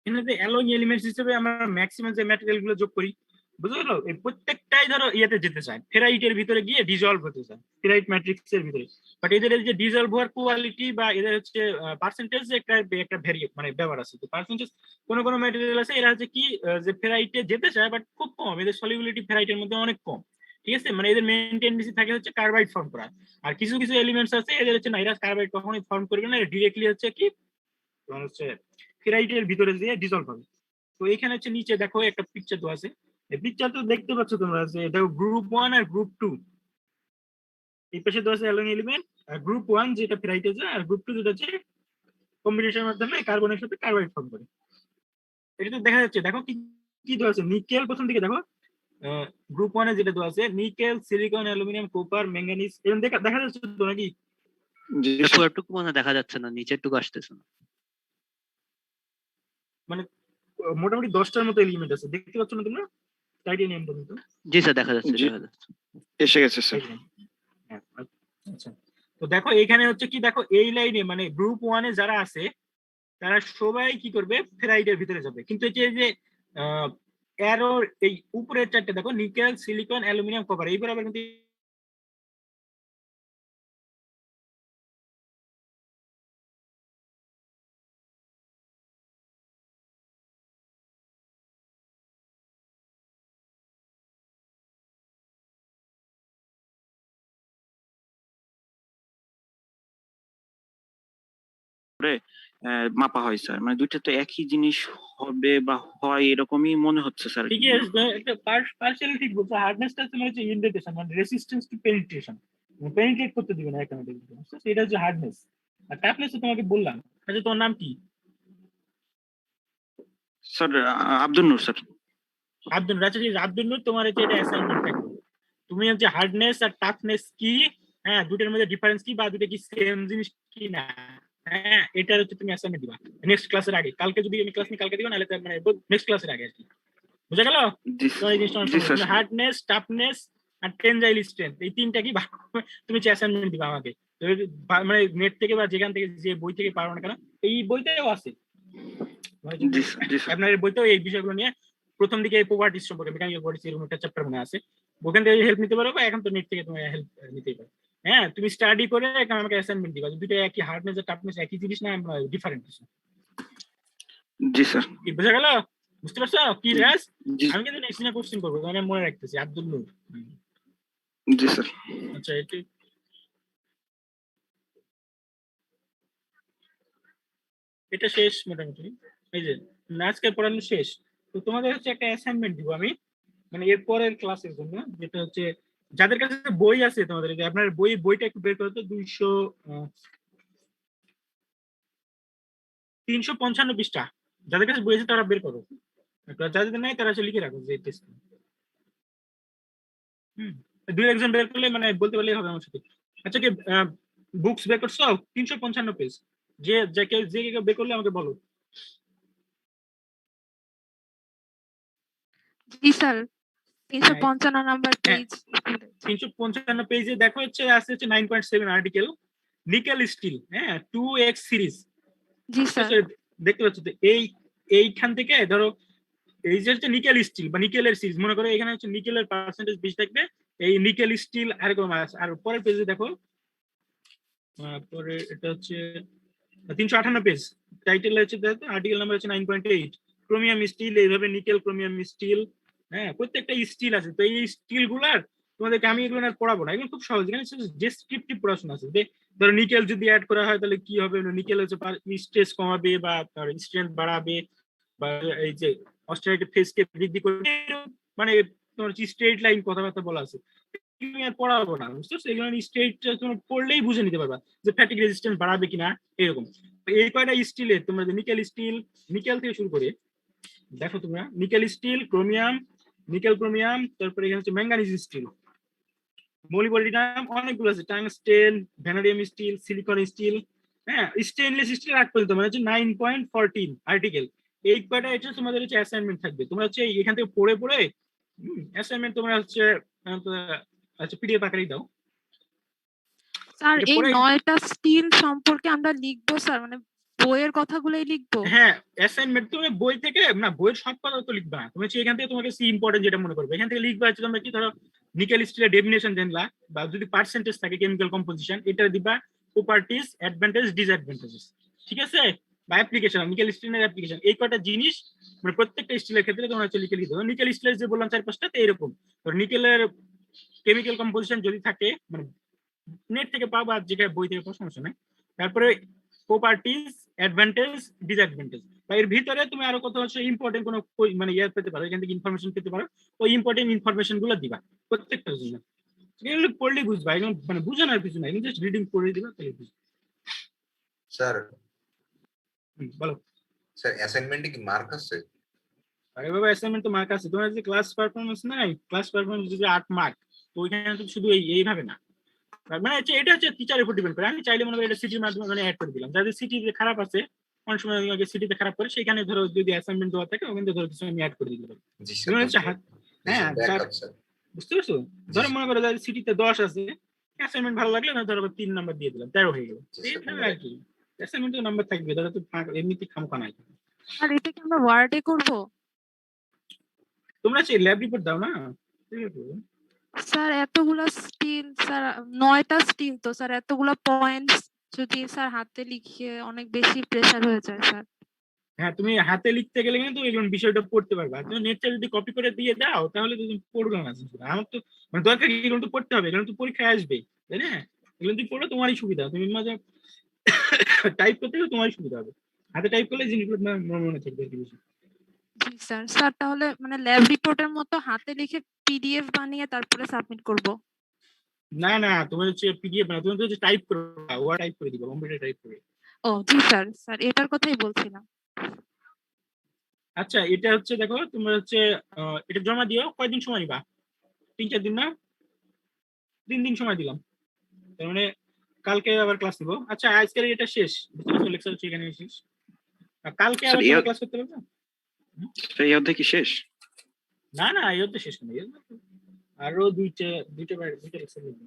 এখানে অ্যালয়িং এলিমেন্টস হিসেবে আমরা ম্যাক্সিমাম যে ম্যাটেরিয়াল গুলো যোগ করি, বুঝতে পারলো, এই প্রত্যেকটাই ধরো ইয়েতে যেতে চায়, ফেরাইটের ভিতরে গিয়ে ডিজলভ হতে চায়, ফেরাইট ম্যাট্রিক্স এর ভিতরে। বাট এদের যে ডিজলভ হওয়ার কোয়ালিটি বা এদের হচ্ছে পার্সেন্টেজ একটা মানে ব্যাপার আছে। তো পার্সেন্টেজ কোনো কোনো ম্যাটেরিয়াল আছে এরা হচ্ছে কি যে ফেরাইটে যেতে চায় বাট খুব কম, এদের সলিবিলিটি ফেরাইটের মধ্যে অনেক কম, ঠিক আছে? মানে এদের মেইন টেন্ডেন্সি থাকে হচ্ছে কার্বাইড ফর্ম করা। আর কিছু কিছু এলিমেন্টস আছে এদের হচ্ছে না, এরা কার্বাইড কখনোই ফর্ম করবে না, ডিরেক্টলি হচ্ছে কি তোমার হচ্ছে ফেরাইটের ভিতরে যে ডিজলভ হবে। তো এখানে হচ্ছে নিচে দেখো একটা পিকচার তো আছে, এই পিকচার তো দেখতে পাচ্ছ তোমরা যে দেখো গ্রুপ 1 আর গ্রুপ 2, এই পাশে তো আছে অ্যালুমিনিয়াম এলিমেন্ট, আর গ্রুপ 1 যেটা ফেরাইটেজ আর গ্রুপ 2 যেটা হচ্ছে কম্বিনেশনের মাধ্যমে কার্বনের সাথে কার্বাইড ফর্ম করে। এটা তো দেখা যাচ্ছে, দেখো কি কি দেওয়া আছে নিকেল প্রথম দিকে দেখো, গ্রুপ 1 এ যেটা দেওয়া আছে nickel, silicon, aluminium, copper, manganese, এরকম দেখা যাচ্ছে তো নাকি? জি স্যার। উপরটুকু মনে হয় দেখা যাচ্ছে না, নিচের টুকু আসতেছে না। মানে মোটামুটি 10টার মতো এলিমেন্ট আছে, দেখতে পাচ্ছ না তোমরা টাইটেনিয়ামটার মতো? জি স্যার, দেখা যাচ্ছে জি। দেখা যাচ্ছে। এসে গেছে স্যার। হ্যাঁ, আচ্ছা। তো দেখো এখানে হচ্ছে কি, দেখো এই লাইনে মানে গ্রুপ 1 এ যারা আছে তারা সবাই কি করবে, ফেরাইটের ভিতরে যাবে, কিন্তু এই যে অ্যারোর এই উপরের চারটে দেখো নিকেল, সিলিকন, অ্যালুমিনিয়াম, কপার, এই বরাবর কিন্তু মাপা হয় স্যার, মানে দুইটা তো একই জিনিস হবে বা হয় এরকমই মনে হচ্ছে স্যার। ঠিকই আছে, একটা পার্শিয়ালি ঠিক বলছো। হার্ডনেসটা তোমার হচ্ছে ইনডেটেশন, মানে রেসিস্টেন্স টু পেনিট্রেশন, পেনিট্রেট করতে দিবে না একাডেমিক, সেটা হচ্ছে হার্ডনেস। আর টাফনেস তোমাকে বললাম। আচ্ছা তোমার নাম কি? স্যার আব্দুল নূর স্যার। আব্দুল রাজা, আব্দুল নূর, তোমার হচ্ছে এটা অ্যাসাইনমেন্ট থাকবে। তুমি হচ্ছে হার্ডনেস আর টাফনেস কি, হ্যাঁ দুটোর মধ্যে ডিফারেন্স কি, বা দুটো কি সেম জিনিস কি না, হ্যাঁ এটা হচ্ছে তুমি অ্যাসাইনমেন্ট দিবা নেক্সট ক্লাসের আগে। কালকে যদি আমি ক্লাস নিই কালকে দিবা, নাহলে মানে নেক্সট ক্লাসের আগে আর কি। বুঝা গেল? জি তোমার এই জিনিসটা জি স্যার। হার্ডনেস, টাফনেস আর টেনজাইল স্ট্রেংথ, এই তিনটা কি তুমি অ্যাসাইনমেন্ট দিবা আমাকে। তো মানে নেট থেকে বা যেখান থেকে যে বই থেকে পারো না কেন, এই বইতেও আছে, জি স্যার। জি স্যার। আপনার বইতেও এই বিষয়গুলো নিয়ে প্রথম দিকে প্রপার্টিজ সম্পর্কে, মেকানিক্যাল প্রপার্টিজ এরকম একটা চ্যাপ্টার মনে আছে, ওখান থেকে হেল্প নিতে পারো, বা এখন তো নেট থেকে তুমি হেল্প নিতেই পারো। হ্যাঁ তুমি স্টাডি করে এখন আমাকে অ্যাসাইনমেন্ট দিবা, দুটো একই, হার্ডনেস আর টাফনেস একই জিনিস না, ডিফারেন্ট কিছু। জি স্যার। কি বোঝা গেল? বুঝতে পারছো কি রাজ? জি আমি কিন্তু নেক্সট দিনে কোশ্চেন করবো, মানে মনে রাখতেছি। আব্দুল নূর। জি স্যার। আচ্ছা এটা শেষ মোটামুটি। এই যে আজকে পড়ানো শেষ। তো তোমাদের হচ্ছে একটা অ্যাসাইনমেন্ট দিব আমি, মানে এর পরের ক্লাসের জন্য, যেটা হচ্ছে যাদের কাছে বই আছে তোমাদের, যে আপনার বইটা একটু বের করতে, 355 পৃষ্ঠা যাদের কাছে বই আছে তারা বের করো, যাদের নাই তারা হচ্ছে লিখে রাখো যে টেস্ট। দুই একজন বের করলে মানে বলতে পারলেই হবে আমার সাথে। আচ্ছা কি বুকস বের করছো? 355 পেজ, যে কেউ বের করলে আমাকে বলো। জি স্যার, 355 নাম্বার পেজ। 355 পেজে দেখো হচ্ছে আছে হচ্ছে 9.7 আর্টিকেল, নিকেল স্টিল, হ্যাঁ 2x সিরিজ। জি স্যার। দেখতে পাচ্ছ তো এইখান থেকে ধরো এই যে হচ্ছে নিকেল স্টিল বা নিকেলের সিরিজ, মনে করো এখানে হচ্ছে নিকেলের পার্সেন্টেজ বেশি থাকবে, এই নিকেল স্টিল এরকম আছে। আর পরের পেজে দেখো, পরে এটা হচ্ছে 358 পেজ, টাইটেল হচ্ছে আর্টিকেল নাম্বার হচ্ছে 9.8 ক্রোমিয়াম স্টিল, এইভাবে নিকেল, ক্রোমিয়াম স্টিল, হ্যাঁ প্রত্যেকটা স্টিল আছে। তো এই স্টিল গুলার তোমাদেরকে আমি এগুলো আর পড়াবো না, এগুলো খুব সহজ, এখানে ডেসক্রিপটিভ পড়াশোনা আছে। যে ধরো নিকেল যদি অ্যাড করা হয় তাহলে কি হবে, নিকেল হচ্ছে স্ট্রেস কমাবে বা স্ট্রেংথ বাড়াবে, বা এই যে অস্টেরিটি ফেজকে বৃদ্ধি করবে, মানে তোমার স্ট্রেট লাইন কথাবার্তা বলা আছে, আর পড়াবো না, বুঝতে পারছো? এগুলো স্ট্রেট তুমি পড়লেই বুঝে নিতে পারবা যে ফ্যাটিক রেজিস্ট্যান্স বাড়াবে কিনা এরকম। এই কয়টা স্টিলে তোমরা যে নিকেল স্টিল, নিকেল থেকে শুরু করে দেখো তোমরা nickel steel, chromium, nickel chromium, তারপরে এখানে হচ্ছে ম্যাঙ্গানিজ স্টিল, মলিবডিনাম, অনেকগুলো আছে, tungsten, vanadium steel, silicon steel, হ্যাঁ স্টেনলেস স্টিল আট পর্যন্ত, মানে হচ্ছে 9.14 আর্টিকেল। এই কয়টা এটা তোমাদের হচ্ছে অ্যাসাইনমেন্ট থাকবে, তোমরা হচ্ছে এখান থেকে পড়ে পড়ে অ্যাসাইনমেন্ট তোমরা হচ্ছে আচ্ছা পিডিএফ আকারেই দাও। স্যার এটা এই পড়ে 9টা স্টিল সম্পর্কে আমরা লিখবো স্যার, মানে বইয়ের কথাগুলোই লিখবো? হ্যাঁ অ্যাসাইনমেন্ট তুমি বই থেকে না, বইয়ের সব কথা তো লিখবা না, তুমি হচ্ছে এখান থেকে তোমাকে সি ইম্পর্টেন্ট যেটা মনে করবে এখান থেকে লিখবা। হচ্ছে তোমরা কি ধরো নিকেল স্টিলের ডেফিনেশন জানলা, বা যদি পার্সেন্টেজ থাকে কেমিক্যাল কম্পোজিশন এটা দিবা, প্রপার্টিজ, অ্যাডভান্টেজ, ডিসঅ্যাডভান্টেজেস, ঠিক আছে, বা অ্যাপ্লিকেশন, নিকেল স্টিলের অ্যাপ্লিকেশন, এই কয়টা জিনিস মানে প্রত্যেকটা স্টিলের ক্ষেত্রে তোমরা হচ্ছে লিখে লিখতে হবে। নিকেল স্টিলের যে বললাম 4-5টা এরকম, নিকেলের কেমিক্যাল কম্পোজিশন যদি থাকে মানে নেট থেকে পাবা, যেটা বই থেকে পাওয়া সমস্যা নাই। তারপরে প্রপার্টিজ, অ্যাডভান্টেজ, ডিসঅ্যাডভান্টেজ। বা এর ভিতরে তুমি আরো কত হচ্ছে ইম্পর্টেন্ট কোনো মানে ইয়ে পেতে পারো, এখান থেকে ইনফরমেশন পেতে পারো, ওই ইম্পর্টেন্ট ইনফরমেশন গুলো দিবা প্রত্যেকটার জন্য। এগুলো পড়লেই বুঝবা, এগুলো মানে বুঝানোর কিছু নাই, জাস্ট রিডিং করে দিবা তাহলে বুঝবা। স্যার বলো। স্যার অ্যাসাইনমেন্টে কি মার্ক আছে? আরে বাবা, অ্যাসাইনমেন্ট তো মার্ক আছে, তোমার যে ক্লাস পারফরমেন্স নাই, ক্লাস পারফরমেন্স যদি 8 মার্ক, তো ওইখানে তো শুধু এইভাবে না, মানে হচ্ছে এটা হচ্ছে টিচারের উপর ডিপেন্ড করে। আমি চাইলে মনে করি এটা সিটির মাধ্যমে মানে অ্যাড করে দিলাম, যাদের সিটিতে খারাপ আছে, অনেক সময় সিটিতে খারাপ করে, সেখানে ধরো যদি অ্যাসাইনমেন্ট দেওয়া থাকে ওখানে ধরো কিছু আমি অ্যাড করে দিতে পারি। জি এগুলো হচ্ছে স্যার। হ্যাঁ, ব্যাকআপ স্যার। বুঝতে পারছো? ধরো মনে করো যাদের সিটিতে 10 আছে, অ্যাসাইনমেন্ট ভালো লাগলে না ধরো 3 নাম্বার দিয়ে দিলাম, 13 হয়ে গেল। এইভাবে আর কি, অ্যাসাইনমেন্টে নাম্বার থাকবে, তাহলে তো এমনিতে খামখা নাই। আর এটা কি আমরা ওয়ার্ডে করব? তোমরা সেই ল্যাব রিপোর্ট দাও না, ঠিক আছে? স্যার এতগুলা স্টিল, স্যার 9টা স্টিল, তো স্যার এতগুলা পয়েন্টস যদি স্যার হাতে লিখে অনেক বেশি প্রেসার হয়ে যায় স্যার। হ্যাঁ, তুমি হাতে লিখতে গেলে কিন্তু এগুলো বিষয়টা পড়তে পারবা। তুমি নেটটা যদি কপি করে দিয়ে দাও তাহলে তো তুমি পড়বে না। আমার তো মানে দরকার কি, এগুলো তো পড়তে হবে, এগুলো তো পরীক্ষায় আসবে, তাই না? এগুলো তুমি পড়লে তোমারই সুবিধা, তুমি মাঝে টাইপ করতে গেলে তোমারই সুবিধা হবে। হাতে টাইপ করলে জিনিসগুলো তোমার মনে থাকবে বেশি। জি স্যার। স্যার তাহলে মানে ল্যাব রিপোর্টের মতো হাতে লিখে পিডিএফ বানিয়ে তারপরে সাবমিট করব? না না, তুমি হচ্ছে পিডিএফ না, তুমি হচ্ছে টাইপ করো, ওয়া টাইপ করে দিবা, কম্পিউটার টাইপ করে। ও জি স্যার, স্যার এটার কথাই বলছিলাম। আচ্ছা, এটা হচ্ছে দেখো, তোমরা হচ্ছে এটা জমা দিও, কয়দিন সময় নিবা? 3-4 দিন না? 3 দিন সময় দিলাম, তার মানে কালকে আবার ক্লাস নিবো। আচ্ছা, আজকের এটা শেষ, লেকচার সেখানে শেষ, আর কালকে আবার স্যার ক্লাস করতে পারবে? এই অধ্যায় কি শেষ? না না, এই তো শেষ না, আরো দুইটা লেকচার লিখবো,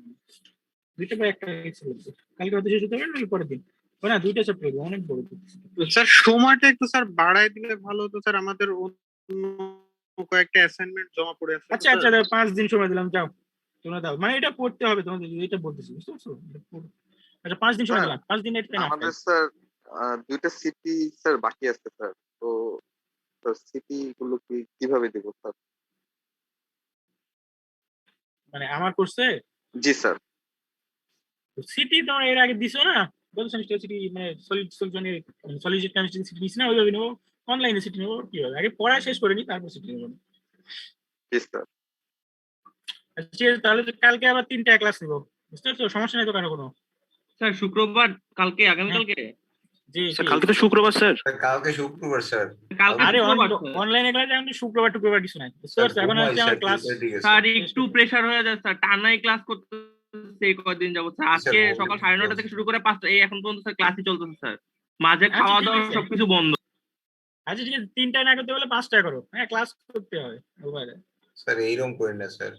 দুইটা বা একটা লেকচার লিখবো। কালকে হয়তো শেষ হতে পারে, নাহলে পরের দিন। ও না, দুইটা চ্যাপ্টার লিখবো, অনেক বড়। স্যার সময়টা একটু স্যার বাড়ায় দিলে ভালো হতো স্যার, আমাদের অন্য কয়েকটা অ্যাসাইনমেন্ট জমা পড়ে আছে। আচ্ছা আচ্ছা, 5 দিন সময় দিলাম, যাও তোমরা দাও, মানে এটা পড়তে হবে তোমাদের, এটা বলতেছি, বুঝতে পারছো? আচ্ছা, 5 দিন সময় দিলাম, 5 দিন এটা না। আমাদের স্যার দুইটা সিটি স্যার বাকি আছে স্যার, তো সিটি গুলো কিভাবে দেবো স্যার? মানে আমার কোর্সে জি স্যার। সিটি তোমরা এর আগে দিছো না, গত সেমিস্টার সিটি মানে সলিড সলিউশনের সলিড কেমিস্ট্রি সিটি দিছ না, ওইভাবে নেবো, অনলাইনে সিটি নেবো, কি হবে? আগে পড়া শেষ করে নি, তারপর সিটি নেবো। জি স্যার। আচ্ছা, তাহলে তো কালকে আবার 3টা ক্লাস নেবো, বুঝতে পারছো? সমস্যা নেই তো কারো কোনো? স্যার শুক্রবার কালকে, আগামীকালকে? জি স্যার কালকে তো শুক্রবার স্যার। কালকে শুক্রবার স্যার। আরে অনলাইনে ক্লাস, এখন শুক্রবার টুক্রবার কিছু নাই, বুঝতে পারছো? এখন হচ্ছে আমার ক্লাস। স্যার একটু প্রেসার হয়ে যায় স্যার, টানাই ক্লাস করতে এই কয়দিন যাবো স্যার। আজকে সকাল 9:30 থেকে শুরু করে 5টা, এই এখন পর্যন্ত স্যার ক্লাসই চলতেছে স্যার, মাঝে খাওয়া দাওয়া সবকিছু বন্ধ। আচ্ছা ঠিক আছে, 3টায় না করতে বলে 5টায় করো, হ্যাঁ ক্লাস করতে হবে। স্যার এইরকম করেন না স্যার।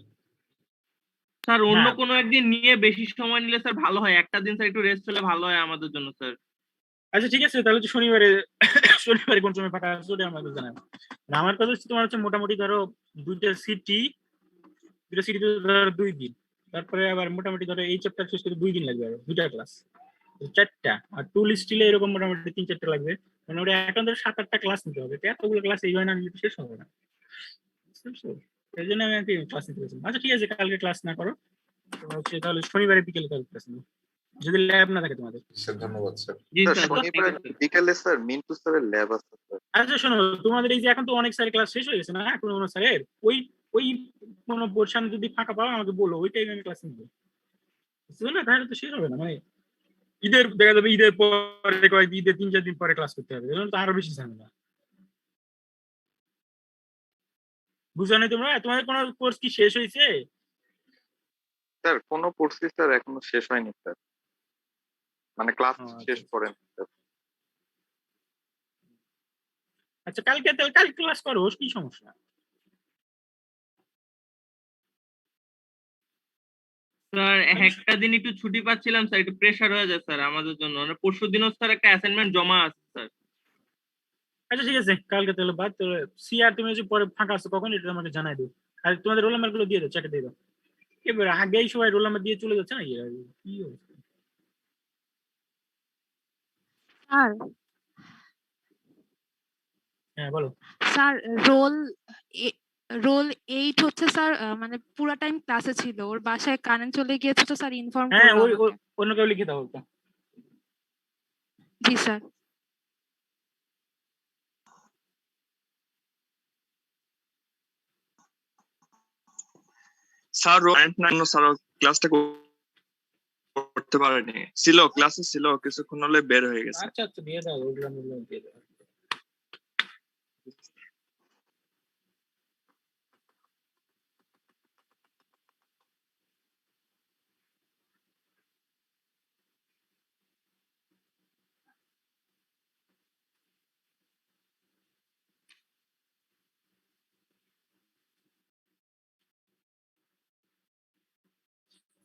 স্যার অন্য কোনো একদিন নিয়ে বেশি সময় নিলে স্যার ভালো হয়, একটা দিন স্যার একটু রেস্ট হলে ভালো হয় আমাদের জন্য স্যার। আচ্ছা ঠিক আছে, তাহলে শনিবারে কোন সময় ফাঁকা আছে ওটা আমাকে জানাবে। আমার কথা হচ্ছে তোমার হচ্ছে মোটামুটি ধরো দুইটা সিটি ধরো 2 দিন, তারপরে আবার মোটামুটি ধরো এই চ্যাপ্টার শেষ করে 2 দিন লাগবে, আর 2টা ক্লাস, 4টা, আর টুল স্টিলে এরকম মোটামুটি 3-4টা লাগবে, মানে ওটা এখন ধরো 7-8টা ক্লাস নিতে হবে, এতগুলো ক্লাস এই হয় না, নিতে শেষ হবে না, এই জন্য আমি আর কি ক্লাস নিতে পারছি। আচ্ছা ঠিক আছে, কালকে ক্লাস না করো, হচ্ছে তাহলে শনিবারে বিকেলে তাহলে ক্লাস নেবো, যদি ল্যাব না থাকে তোমাদের। স্যার ধন্যবাদ স্যার। জি স্যার স্যার, শনিবার বিকালে স্যার মিন্টু স্যারের ল্যাব আছে স্যার। আচ্ছা শোনো, তোমাদের এই যে এখন তো অনেক স্যারের ক্লাস শেষ হয়ে গেছে না, এখন কোনো স্যারের ওই কোনো পোর্শন যদি ফাঁকা পাও আমাকে বলো, ওই টাইমে আমি ক্লাস নিবো, বুঝছো না? তাহলে তো শেষ হবে না, মানে ঈদের দেখা যাবে, ঈদের পরে ঈদের 3-4 দিন পরে ক্লাস করতে হবে, এজন্য তো আরো বেশি ঝামেলা। বুঝছো না তোমরা? তোমাদের কোনো কোর্স কি শেষ হয়েছে? স্যার কোনো পড়ছি স্যার এখনো শেষ হয়নি স্যার, মানে ক্লাস শেষ করেন স্যার। আচ্ছা কালকে তাহলে কালকে ক্লাস করো, কি সমস্যা? স্যার একটা দিন একটু ছুটি পাচ্ছিলাম স্যার, একটু প্রেসার হয়ে যায় স্যার আমাদের জন্য, মানে পরশু দিনও স্যার একটা অ্যাসাইনমেন্ট জমা আছে স্যার। আচ্ছা ঠিক আছে, কালকে তাহলে বাদ। সিআর তুমি যে পরে ফাঁকা আছো কখন, এটা আমাকে জানাই দিও, আর তোমাদের রোল নাম্বার গুলো দিয়ে দাও, চেকে দিয়ে দাও। এবার আগেই সবাই রোল নাম্বার দিয়ে চলে যাচ্ছে না, কি অবস্থা? স্যার হ্যাঁ বলো। স্যার রোল 8 হচ্ছে স্যার, মানে পুরো টাইম ক্লাসে ছিল, ওর বাসায় কারেন্ট চলে গিয়েছে, তো স্যার ইনফর্ম হ্যাঁ করলো ওই আমাকে। অন্য কেউ লিখে দাও ওটা। জি স্যার। স্যার স্যার ক্লাসটা করতে পারেনি, ছিল ক্লাসে ছিল, কিছুক্ষণ হলে বের হয়ে গেছে। আচ্ছা আচ্ছা দিয়ে দাও, ওগুলো দিয়ে দাও।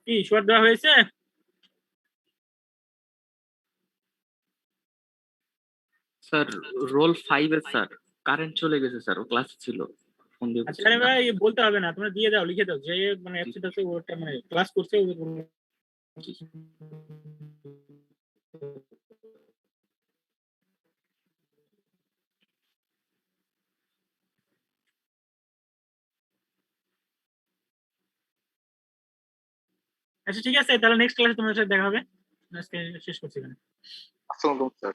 কি শর্ট দেওয়া হয়েছে? স্যার রোল 5 এর স্যার কারেন্ট চলে গেছে স্যার, ও ক্লাসে ছিল, ফোন দিয়ে আচ্ছা আরে ভাই বলতে হবে না, তোমরা দিয়ে দাও, লিখে দাও যে মানে অ্যাবসেন্ট আছে, ওটা মানে ক্লাস করছে আচ্ছা ঠিক আছে, তাহলে নেক্সট ক্লাসে তোমাদের সাথে দেখা হবে। আজকে শেষ করছি এখানে। আসসালামু আলাইকুম স্যার।